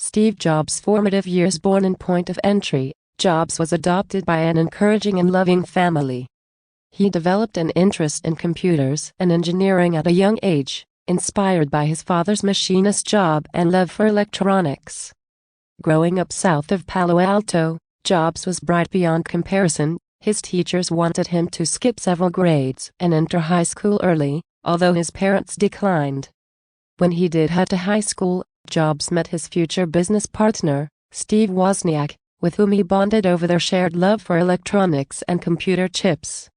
Steve Jobs' formative years. Born in Point of Entry, Jobs was adopted by an encouraging and loving family. He developed an interest in computers and engineering at a young age, inspired by his father's machinist job and love for electronics. Growing up south of Palo Alto, Jobs was bright beyond comparison. His teachers wanted him to skip several grades and enter high school early, although his parents declined. When he did head to high school, Jobs met his future business partner, Steve Wozniak, with whom he bonded over their shared love for electronics and computer chips.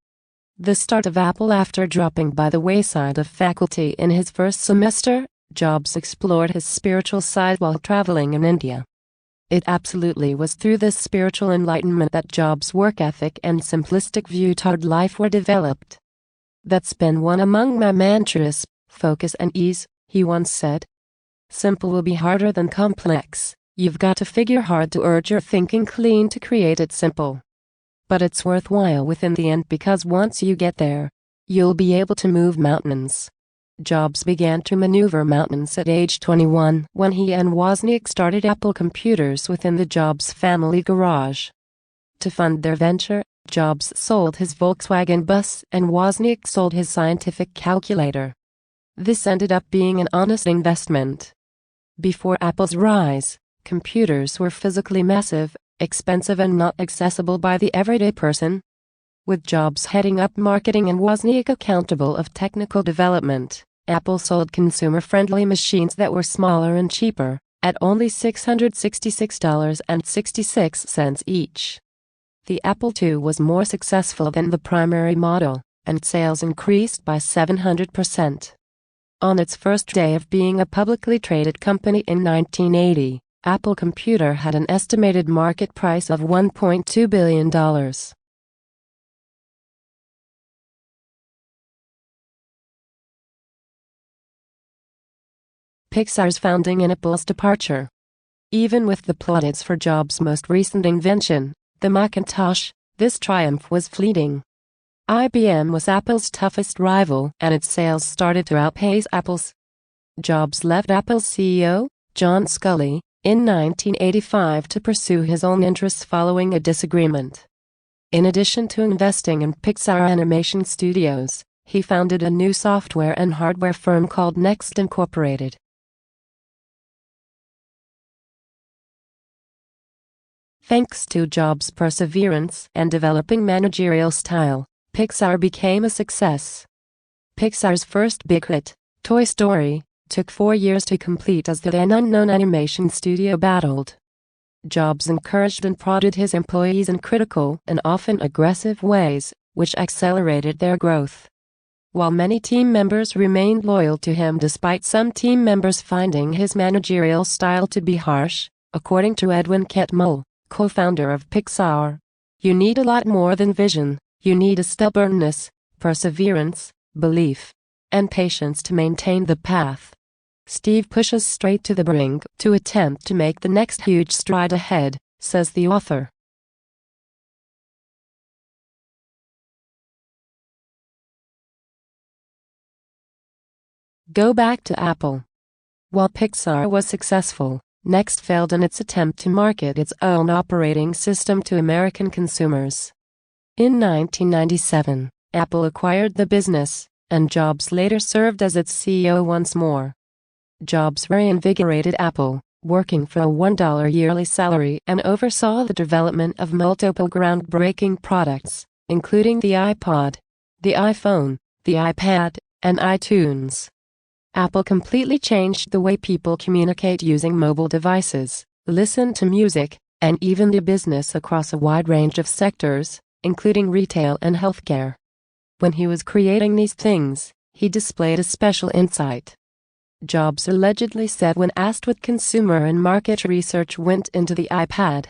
The start of Apple. After dropping by the wayside of faculty in his first semester, Jobs explored his spiritual side while traveling in India. It absolutely was through this spiritual enlightenment that Jobs' work ethic and simplistic view toward life were developed. "That's been one among my mantras, focus and ease," he once said. "Simple will be harder than complex. You've got to figure hard to urge your thinking clean to create it simple. But it's worthwhile within the end, because once you get there, you'll be able to move mountains." Jobs began to maneuver mountains at age 21 when he and Wozniak started Apple Computers within the Jobs family garage. To fund their venture, Jobs sold his Volkswagen bus and Wozniak sold his scientific calculator. This ended up being an honest investment. Before Apple's rise, computers were physically massive, expensive and not accessible by the everyday person. With Jobs heading up marketing and Wozniak accountable of technical development, Apple sold consumer-friendly machines that were smaller and cheaper, at only $666.66 each. The Apple II was more successful than the primary model, and sales increased by 700%. On its first day of being a publicly traded company in 1980, Apple Computer had an estimated market price of $1.2 billion. Pixar's founding and Apple's departure. Even with the plaudits for Jobs' most recent invention, the Macintosh, this triumph was fleeting. IBM was Apple's toughest rival, and its sales started to outpace Apple's. Jobs left Apple's CEO, John Sculley, in 1985 to pursue his own interests following a disagreement. In addition to investing in Pixar Animation Studios, he founded a new software and hardware firm called Next Incorporated. Thanks to Jobs' perseverance and developing managerial style, Pixar became a success. Pixar's first big hit, Toy Story, took 4 years to complete as the then unknown animation studio battled. Jobs encouraged and prodded his employees in critical and often aggressive ways, which accelerated their growth. While many team members remained loyal to him despite some team members finding his managerial style to be harsh, according to Edwin Catmull, co-founder of Pixar, "You need a lot more than vision. You need a stubbornness, perseverance, belief, and patience to maintain the path." Steve pushes straight to the brink to attempt to make the next huge stride ahead, says the author. Go back to Apple. While Pixar was successful, Next failed in its attempt to market its own operating system to American consumers. In 1997, Apple acquired the business, and Jobs later served as its CEO once more. Jobs reinvigorated Apple, working for a $1 yearly salary, and oversaw the development of multiple groundbreaking products, including the iPod, the iPhone, the iPad, and iTunes. Apple completely changed the way people communicate using mobile devices, listen to music, and even do business across a wide range of sectors, including retail and healthcare. When he was creating these things, he displayed a special insight. Jobs allegedly said when asked what consumer and market research went into the iPad.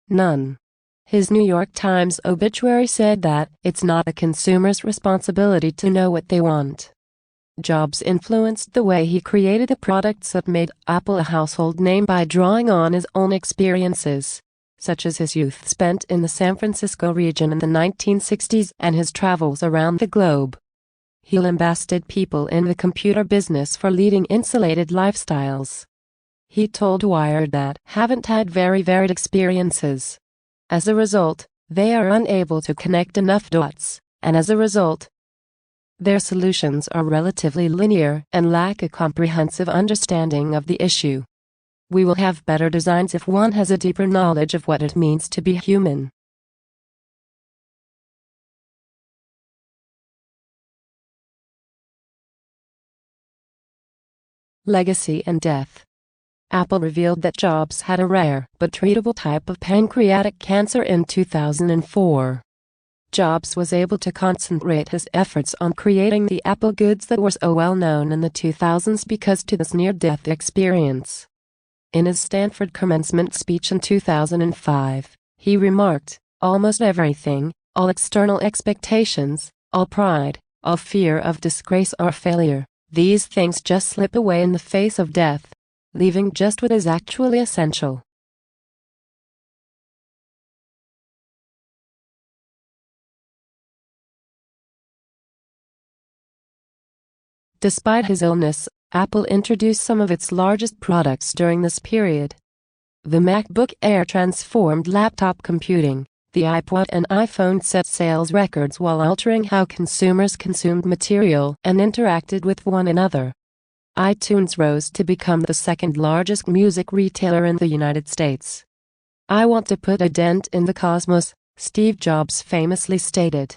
None. His New York Times obituary said that it's not a consumer's responsibility to know what they want. Jobs influenced the way he created the products that made Apple a household name by drawing on his own experiences. such as his youth spent in the San Francisco region in the 1960s and his travels around the globe. He lambasted people in the computer business for leading insulated lifestyles. He told Wired that haven't had very varied experiences. As a result, they are unable to connect enough dots, and as a result, their solutions are relatively linear and lack a comprehensive understanding of the issue. We will have better designs if one has a deeper knowledge of what it means to be human. Legacy and death. Apple revealed that Jobs had a rare but treatable type of pancreatic cancer in 2004. Jobs was able to concentrate his efforts on creating the Apple goods that were so well known in the 2000s because to this near-death experience. In his Stanford commencement speech in 2005, he remarked, "Almost everything, all external expectations, all pride, all fear of disgrace or failure, these things just slip away in the face of death, leaving just what is actually essential." Despite his illness, Apple introduced some of its largest products during this period. The MacBook Air transformed laptop computing. The iPod and iPhone set sales records while altering how consumers consumed material and interacted with one another. iTunes rose to become the second largest music retailer in the United States. "I want to put a dent in the cosmos," Steve Jobs famously stated.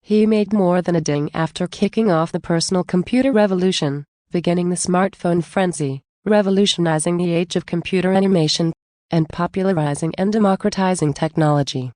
He made more than a ding after kicking off the personal computer revolution, beginning the smartphone frenzy, revolutionizing the age of computer animation, and popularizing and democratizing technology.